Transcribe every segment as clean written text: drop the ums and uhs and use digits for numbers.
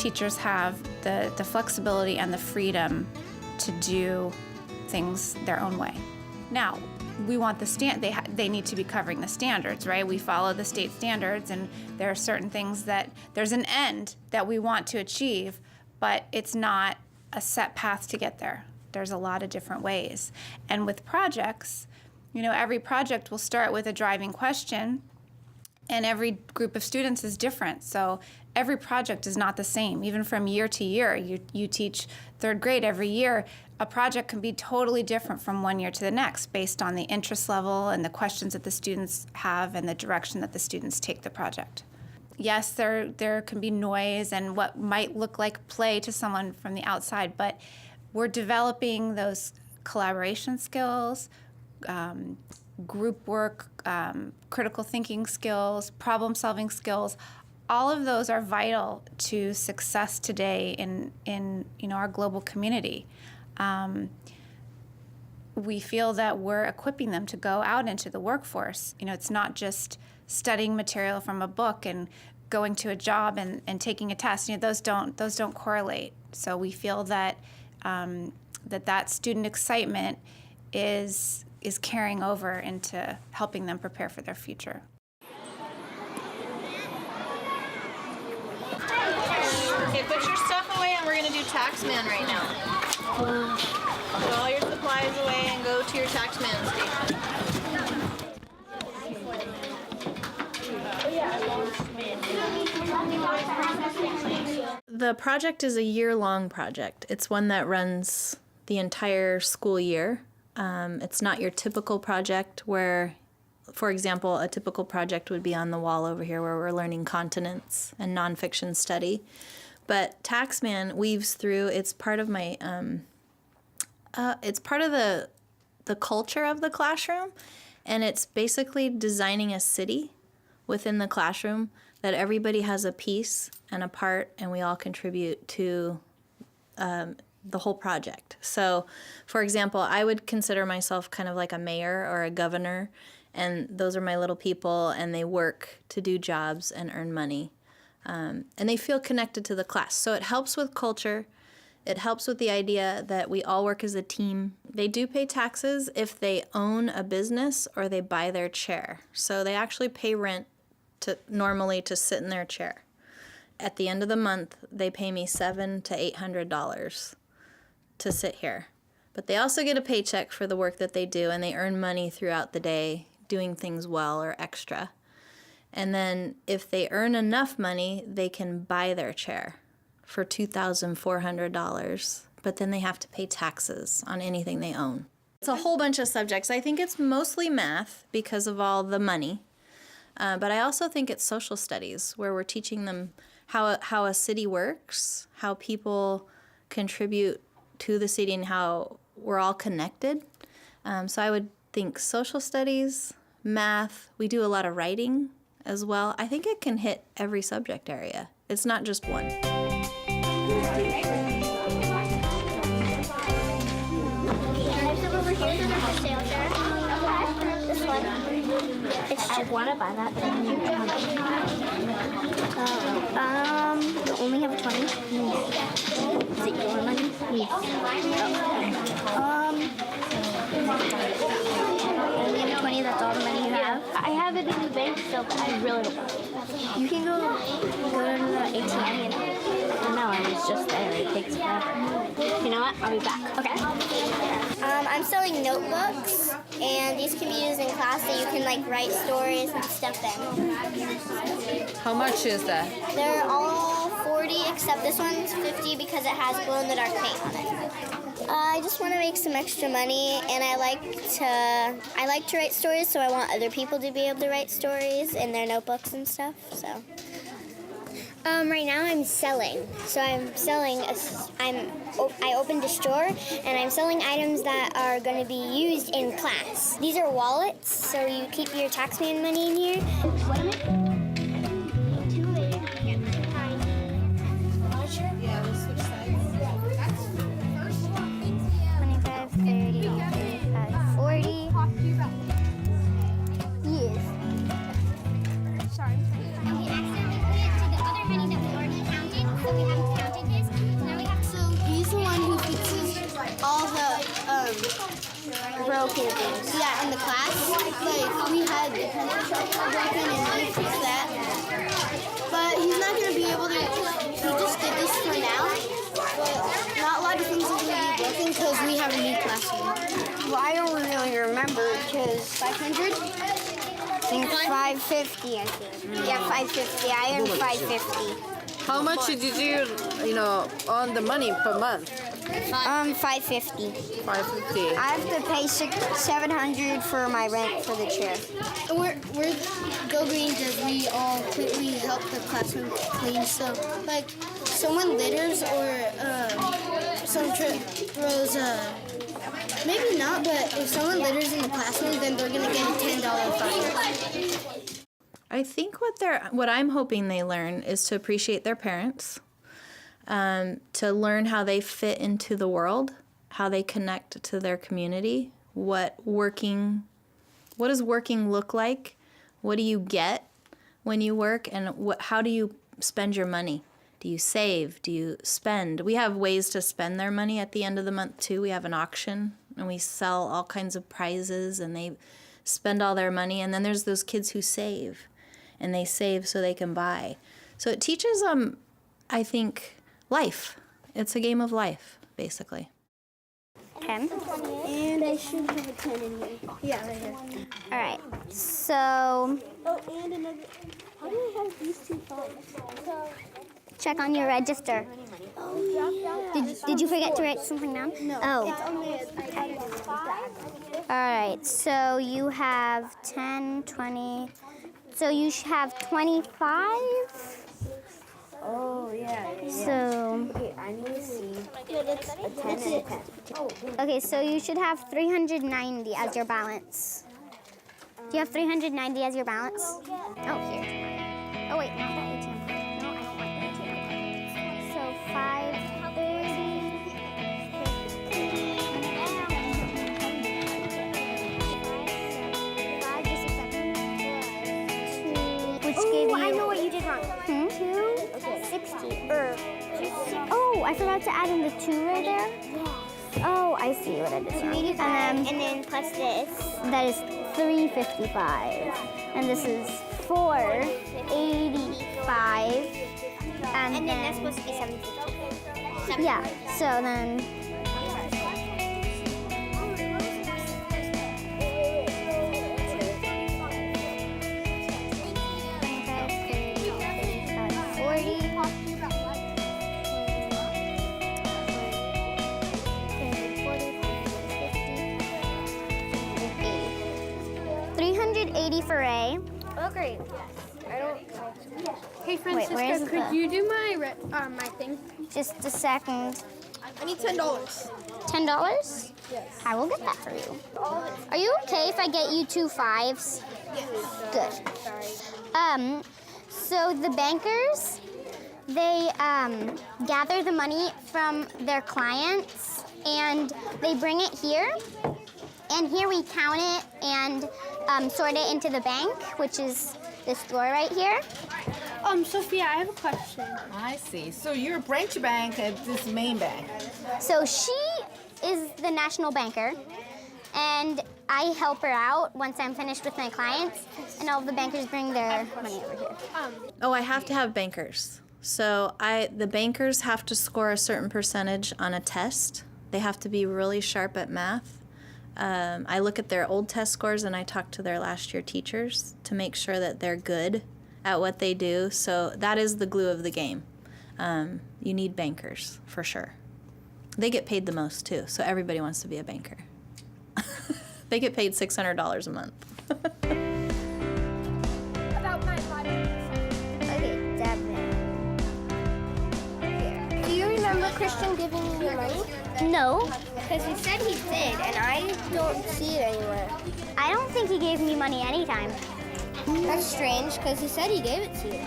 teachers have the flexibility and the freedom to do things their own way. Now, we want they need to be covering the standards, right? We follow the state standards, and there are certain things that there's an end that we want to achieve, but it's not a set path to get there. There's a lot of different ways. And with projects, every project will start with a driving question, and every group of students is different. So every project is not the same. Even from year to year, you teach third grade every year, a project can be totally different from one year to the next based on the interest level and the questions that the students have and the direction that the students take the project. Yes, there can be noise and what might look like play to someone from the outside, but we're developing those collaboration skills, group work, critical thinking skills, problem-solving skills. All of those are vital to success today in our global community. We feel that we're equipping them to go out into the workforce. It's not just studying material from a book and going to a job and taking a test. Those don't correlate. So we feel that that student excitement is carrying over into helping them prepare for their future. Okay, put your stuff away, and we're going to do Taxman right now. Put all your supplies away and go to your Taxman station. The project is a year-long project. It's one that runs the entire school year. It's not your typical project where, for example, a typical project would be on the wall over here where we're learning continents and nonfiction study. But Taxman weaves through. It's part of my. It's part of the culture of the classroom, and it's basically designing a city within the classroom that everybody has a piece and a part, and we all contribute to the whole project. So, for example, I would consider myself kind of like a mayor or a governor, and those are my little people, and they work to do jobs and earn money. And they feel connected to the class. So it helps with culture. It helps with the idea that we all work as a team. They do pay taxes if they own a business or they buy their chair. So they actually pay rent normally to sit in their chair. At the end of the month, they pay me $700 to $800 to sit here. But they also get a paycheck for the work that they do, and they earn money throughout the day doing things well or extra. And then if they earn enough money, they can buy their chair for $2,400, but then they have to pay taxes on anything they own. It's a whole bunch of subjects. I think it's mostly math because of all the money, but I also think it's social studies where we're teaching them how a city works, how people contribute to the city, and how we're all connected. So I would think social studies, math. We do a lot of writing as well. I think it can hit every subject area. It's not just one. I want to buy that. You only have a 20? Is it your money? Only have a 20, that's all the money you have? I have it in the bank still, but I really don't want it. You can go to the ATM and no, I was just there. It takes forever. You know what? I'll be back. Okay. I'm selling notebooks, and these can be used in class so you can write stories and stuff in. How much is that? They're all 40 except this one's 50 because it has glow-in-the-dark paint on it. I just want to make some extra money, and I like to write stories, so I want other people to be able to write stories in their notebooks and stuff. So. Right now I'm selling. So I opened a store, and I'm selling items that are going to be used in class. These are wallets, so you keep your Taxman money in here. What am I? Yeah, we'll switch sides. 25, 30, 35, 40. Yes. Sorry. And we accidentally put it to the other money that we already counted, so we haven't counted. had the pencil sharpener broken and he fixed that. But he's not going to be able to, he just did this for now. But not a lot of things are going to be broken because we have a new classroom. Well, I don't really remember because 500? I think 550, I think. Yeah, 550. I earned 550. How much did you earn the money per month? 550. 550. I have to pay 700 for my rent for the chair. We're Go Green does we all quickly help the classroom clean. So like someone litters or someone throws maybe not, but if someone litters in the classroom, then they're gonna get a $10 fine. I think what I'm hoping they learn is to appreciate their parents, to learn how they fit into the world, how they connect to their community, what does working look like, what do you get when you work, and how do you spend your money? Do you save? Do you spend? We have ways to spend their money at the end of the month too. We have an auction and we sell all kinds of prizes and they spend all their money. And then there's those kids who save, and they save so they can buy. So it teaches them, I think, life. It's a game of life, basically. 10. And I should have a 10 in here. Yeah, right here. All right. So. Oh, and another. How do I have these two phones? Check on your register. Oh, yeah. Did you forget to write something down? No. Oh. It's only okay. All right. So you have 10, 20. So you should have 25. Oh, yeah. So. Okay, I need to see a 10 and a 10. Okay, so you should have 390 as your balance. Do you have 390 as your balance? Oh, here. Oh, wait, not the ATM. No, I don't want the ATM. So 530. Which gave you... I know what you did wrong. 260. Oh, I forgot to add in the 2 right there. Oh, I see what I did wrong. And then plus this. That is 355. And this is 485. And then that's supposed to be 750. Yeah, so then... for A. Oh, great. I don't. Hey, Francisca, wait, could you do my my thing? Just a second. I need $10. $10? Yes. I will get that for you. Are you okay if I get you 2 5s? Yes. Good. So the bankers, they gather the money from their clients and they bring it here. And here we count it and sort it into the bank, which is this drawer right here. Sophia, I have a question. I see. So you're a branch bank at this main bank. So she is the national banker, and I help her out once I'm finished with my clients, and all the bankers bring their money over here. Oh, I have to have bankers. So the bankers have to score a certain percentage on a test. They have to be really sharp at math. I look at their old test scores and I talk to their last year teachers to make sure that they're good at what they do. So that is the glue of the game. You need bankers, for sure. They get paid the most, too, so everybody wants to be a banker. They get paid $600 a month. About my body. Okay, definitely. Do you remember Christian giving you money? No, Because he said he did, and I don't see it anywhere. I don't think he gave me money anytime. That's strange, because he said he gave it to you.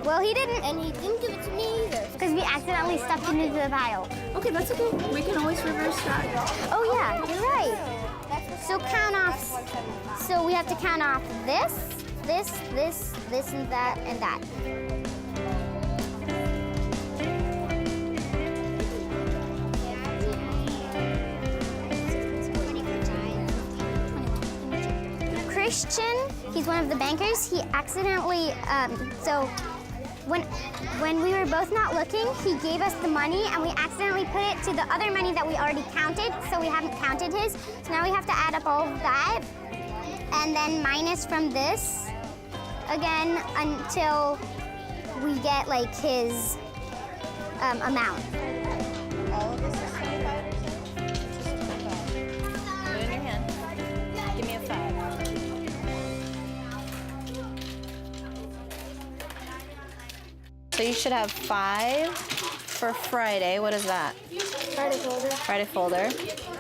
Well, he didn't, And he didn't give it to me either. because we accidentally stuffed it into the pile. Okay, that's okay. We can always reverse that. Oh yeah, you're right. So count off. So we have to count off this, and that, and that. Christian He's one of the bankers. He accidentally, so when we were both not looking, he gave us the money and we accidentally put it to the other money that we already counted, so we haven't counted his. So now we have to add up all of that and then minus from this again until we get like his amount. All of this is 25 or something? Put it in your hand. Give me a 5. So you should have 5 for Friday. What is that? Friday folder. Friday folder.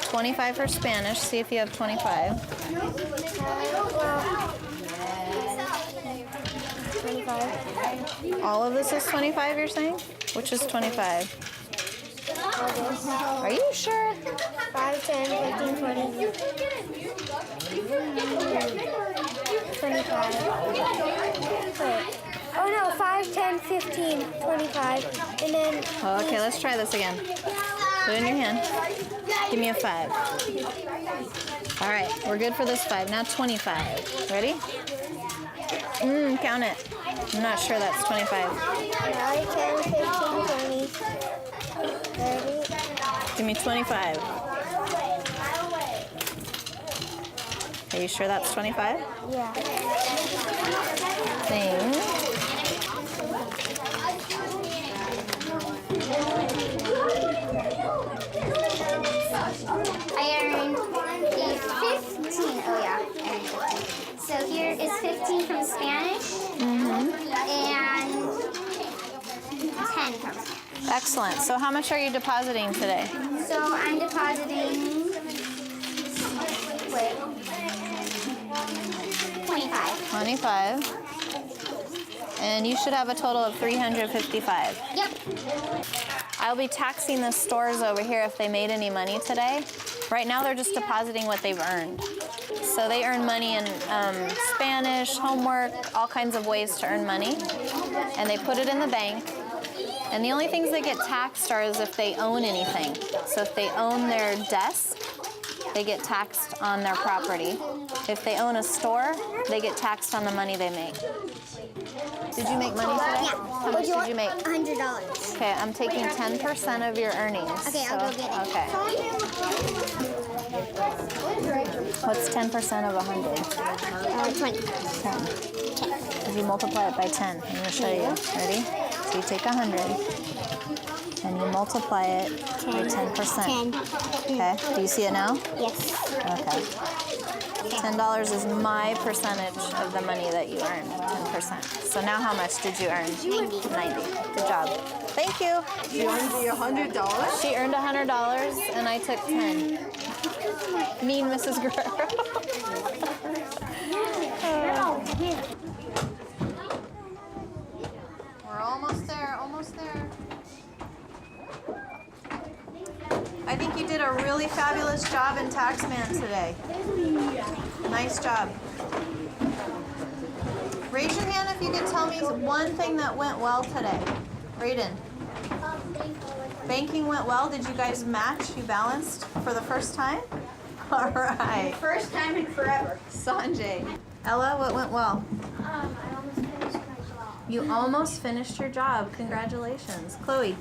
25 for Spanish. See if you have 25. 25. All of this is 25, you're saying? Which is 25? Are you sure? 5, 10, 15, 20. 25. Wait. Oh no, 5, 10, 15, 25. And then. Okay, let's try this again. Put it in your hand. Give me a 5. All right, we're good for this 5. Now 25. Ready? Count it. I'm not sure that's 25. 5, 10, 15, 20. 30. Give me 25. Are you sure that's 25? Yeah. Thing. I earned a 15. Oh yeah, I earned 15. So here is 15 from Spanish and 10 from Spanish. Excellent. So how much are you depositing today? So I'm depositing, wait, 25. 25. And you should have a total of 355. Yep. I'll be taxing the stores over here if they made any money today. Right now they're just depositing what they've earned. So they earn money in Spanish, homework, all kinds of ways to earn money. And they put it in the bank. And the only things that get taxed are as if they own anything. So if they own their desk, they get taxed on their property. If they own a store, they get taxed on the money they make. Did you make money today? Yeah. How much did you make? $100. Okay, I'm taking 10% of your earnings. Okay, I'll go get it. Okay. What's 10% of 100? 20. 10. If you multiply it by 10, I'm going to show you. Ready? So you take 100 and you multiply it by 10%. 10. Okay, do you see it now? Yes. Okay. $10 is my percentage of the money that you earned, 10%. So now how much did you earn? 90. 90. Good job. Thank you. You earned the $100? She earned $100 and I took 10. Mean Mrs. Guerrero. We're almost there, almost there. I think you did a really fabulous job in Taxman today. Nice job. Raise your hand if you could tell me one thing that went well today. Raiden. Banking went well. Did you guys match? You balanced for the first time? All right. First time in forever. Sanjay. Ella, what went well? I almost finished my job. You almost finished your job. Congratulations. Chloe,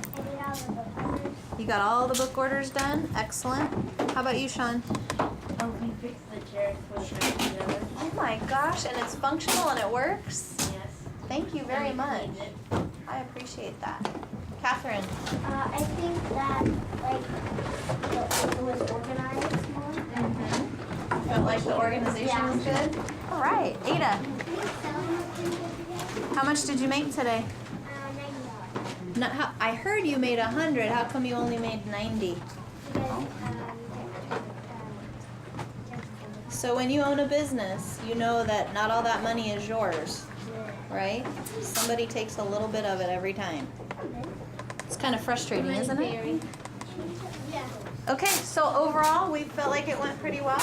you got all the book orders done? Excellent. How about you, Sean? Oh, we fixed the chair for the Oh my gosh, and it's functional and it works? Yes. Thank you very much. I appreciate that. Catherine. I think that, like, it was organized more. Felt like the organization was good? All right. Ada, how much did you make today? Not how, I heard you made 100. How come you only made 90? So when you own a business, you know that not all that money is yours, right? Somebody takes a little bit of it every time. It's kind of frustrating, isn't it? Okay, so overall, we felt like it went pretty well.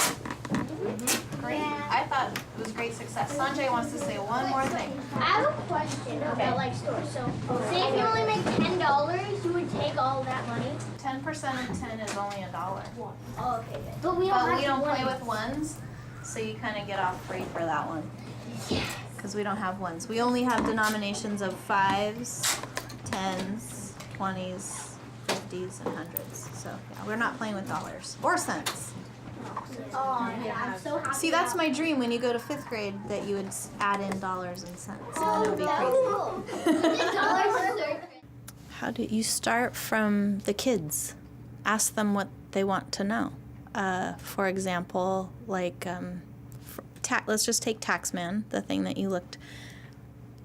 Great. I thought it was great success. Sanjay wants to say one more thing. I have a question about like stores. So, say if you only make $10, you would take all that money. 10% of 10 is only $1. Oh, okay. But we don't But have we don't to play win. with ones, so you kind of get off free for that one. because we don't have ones. We only have denominations of 5s, 10s, 20s, 50s, and 100s. So yeah, we're not playing with dollars or cents. Oh, yeah, I'm so happy. See, that's my dream when you go to 5th grade, that you would add in dollars and cents. And then it would be crazy. How do you start from the kids? Ask them what they want to know. For example, like, let's just take Taxman, the thing that you looked.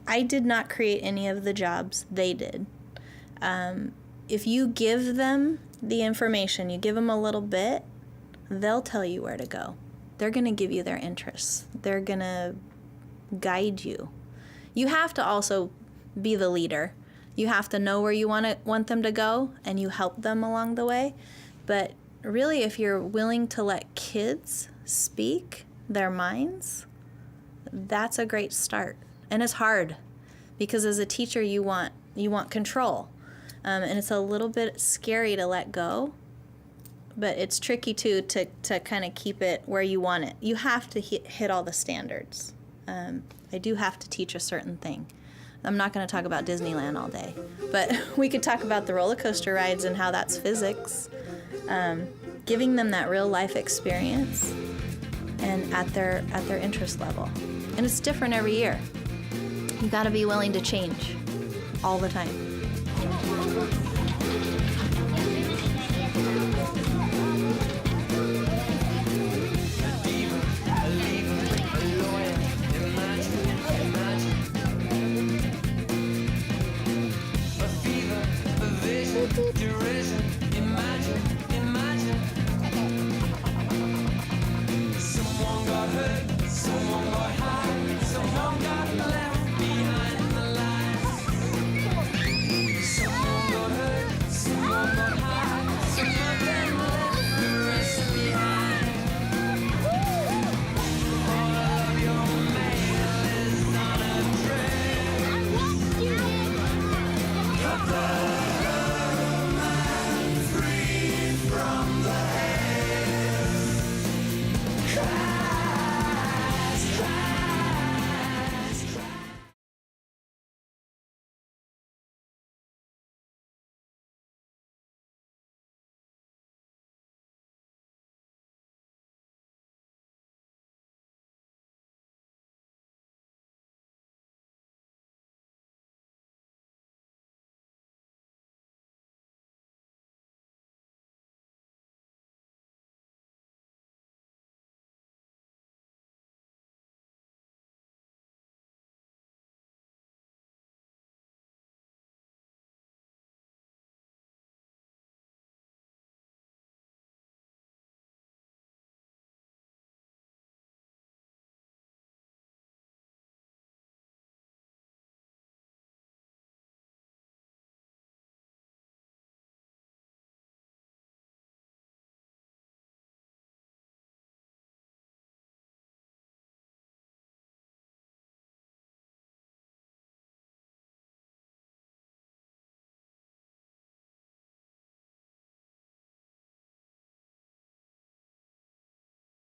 I did not create any of the jobs, they did. If you give them the information, you give them a little bit, they'll tell you where to go. They're going to give you their interests. They're going to guide you. You have to also be the leader. You have to know where you want them to go, and you help them along the way. But really, if you're willing to let kids speak their minds, that's a great start. And it's hard, because as a teacher, you want control. And it's a little bit scary to let go. But it's tricky, too, to kind of keep it where you want it. You have to hit all the standards. I do have to teach a certain thing. I'm not going to talk about Disneyland all day. But we could talk about the roller coaster rides and how that's physics. Giving them that real-life experience and at their interest level. And it's different every year. You got to be willing to change all the time. Derision.